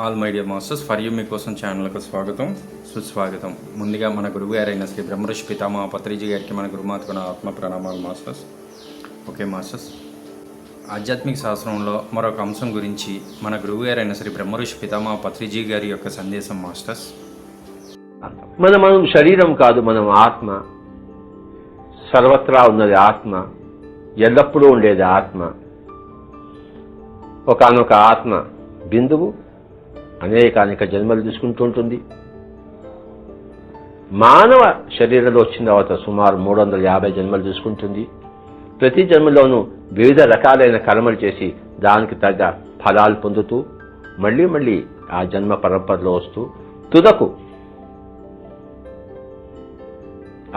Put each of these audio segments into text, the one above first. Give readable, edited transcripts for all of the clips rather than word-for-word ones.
All my dear masters for you మీకోసం ఛానల్కు స్వాగతం సుస్వాగతం. ముందుగా మన గురువు గారైన శ్రీ బ్రహ్మర్షి పితామహ పత్రిజీ గారికి మన గురుమాతకు నా ఆత్మ ప్రణామాలు మాస్టర్స్. ఓకే మాస్టర్స్, ఆధ్యాత్మిక శాస్త్రంలో మరొక అంశం గురించి మన గురువు గారైన శ్రీ బ్రహ్మర్షి పితామహ పత్రిజీ గారి యొక్క సందేశం మాస్టర్స్. మనం శరీరం కాదు, మనం ఆత్మ. సర్వత్రా ఉన్నది ఆత్మ, ఎల్లప్పుడూ ఉండేది ఆత్మ. ఒకానొక ఆత్మ బిందువు అనేక జన్మలు తీసుకుంటూ ఉంటుంది. మానవ శరీరంలో వచ్చిన తర్వాత సుమారు 350 జన్మలు తీసుకుంటుంది. ప్రతి జన్మలోనూ వివిధ రకాలైన కర్మలు చేసి దానికి తగ్గ ఫలాలు పొందుతూ మళ్ళీ ఆ జన్మ పరంపరలో వస్తూ తుదకు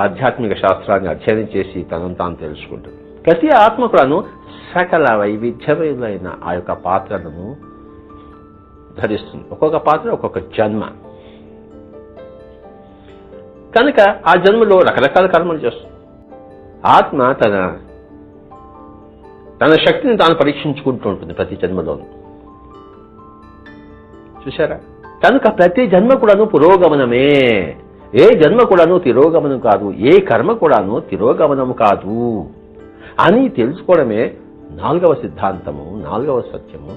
ఆధ్యాత్మిక శాస్త్రాన్ని అధ్యయనం చేసి తనను తాను తెలుసుకుంటుంది. ప్రతి ఆత్మ కూడాను సకల వైవిధ్యమైన ఆ యొక్క పాత్రలను ధరిస్తుంది. ఒక్కొక్క పాత్ర ఒక్కొక్క జన్మ కనుక ఆ జన్మలో రకరకాల కర్మలు చేస్తుంది. ఆత్మ తన శక్తిని తాను పరీక్షించుకుంటూ ఉంటుంది ప్రతి జన్మలోనూ. చూశారా? కనుక ప్రతి జన్మ కూడాను పురోగమనమే. ఏ జన్మ కూడాను తిరోగమనం కాదు, ఏ కర్మ కూడాను తిరోగమనము కాదు అని తెలుసుకోవడమే 4వ సిద్ధాంతము, 4వ సత్యము.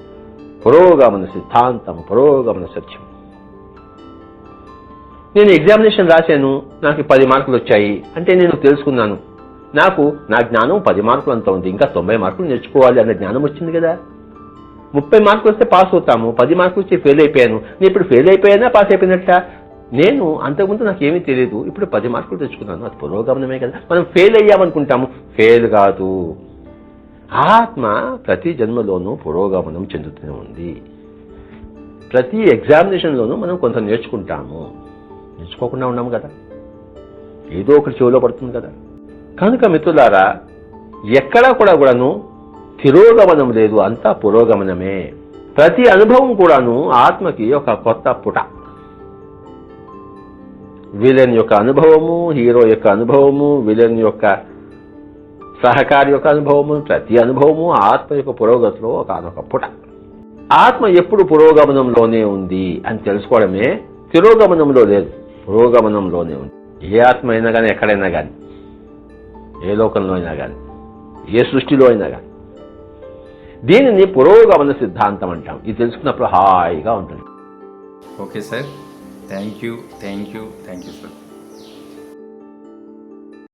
పురోగమన సిద్ధాంతం, పురోగమన సత్యం. నేను ఎగ్జామినేషన్ రాశాను, నాకు 10 మార్కులు వచ్చాయి అంటే నేను తెలుసుకున్నాను, నా జ్ఞానం 10 మార్కులు అంత ఉంది, ఇంకా 90 మార్కులు నేర్చుకోవాలి అన్న జ్ఞానం వచ్చింది కదా. 30 మార్కులు వస్తే పాస్ అవుతాము, 10 మార్కులు వచ్చి ఫెయిల్ అయిపోయాను. నేను ఇప్పుడు ఫెయిల్ అయిపోయానా పాస్ అయిపోయినట్ట? నేను అంతకుముందు నాకేమీ తెలియదు, ఇప్పుడు 10 మార్కులు తెచ్చుకున్నాను, అది పురోగమనమే కదా. మనం ఫెయిల్ అయ్యామనుకుంటాము, ఫెయిల్ కాదు. ఆత్మ ప్రతి జన్మలోనూ పురోగమనం చెందుతూనే ఉంది. ప్రతి ఎగ్జామినేషన్లోనూ మనం కొంత నేర్చుకుంటాము, నేర్చుకోకుండా ఉన్నాము కదా, ఏదో ఒకటి చెవిలో పడుతుంది కదా. కనుక మిత్రులారా, ఎక్కడా కూడాను తిరోగమనం లేదు, అంతా పురోగమనమే. ప్రతి అనుభవం కూడాను ఆత్మకి ఒక కొత్త పుట. విలన్ యొక్క అనుభవము, హీరో యొక్క అనుభవము, విలన్ యొక్క సహకారి యొక్క అనుభవము, ప్రతి అనుభవము ఆత్మ యొక్క పురోగతిలో ఒకనొక పుట. ఆత్మ ఎప్పుడు పురోగమనంలోనే ఉంది అని తెలుసుకోవడమే. తిరోగమనంలో లేదు, పురోగమనంలోనే ఉంది. ఏ ఆత్మ అయినా కానీ, ఎక్కడైనా కానీ, ఏ లోకంలో అయినా కానీ, ఏ సృష్టిలో అయినా కానీ, దీనిని పురోగమన సిద్ధాంతం అంటాం. ఇది తెలుసుకున్నప్పుడు హాయిగా ఉంటుంది. Okay sir, thank you sir.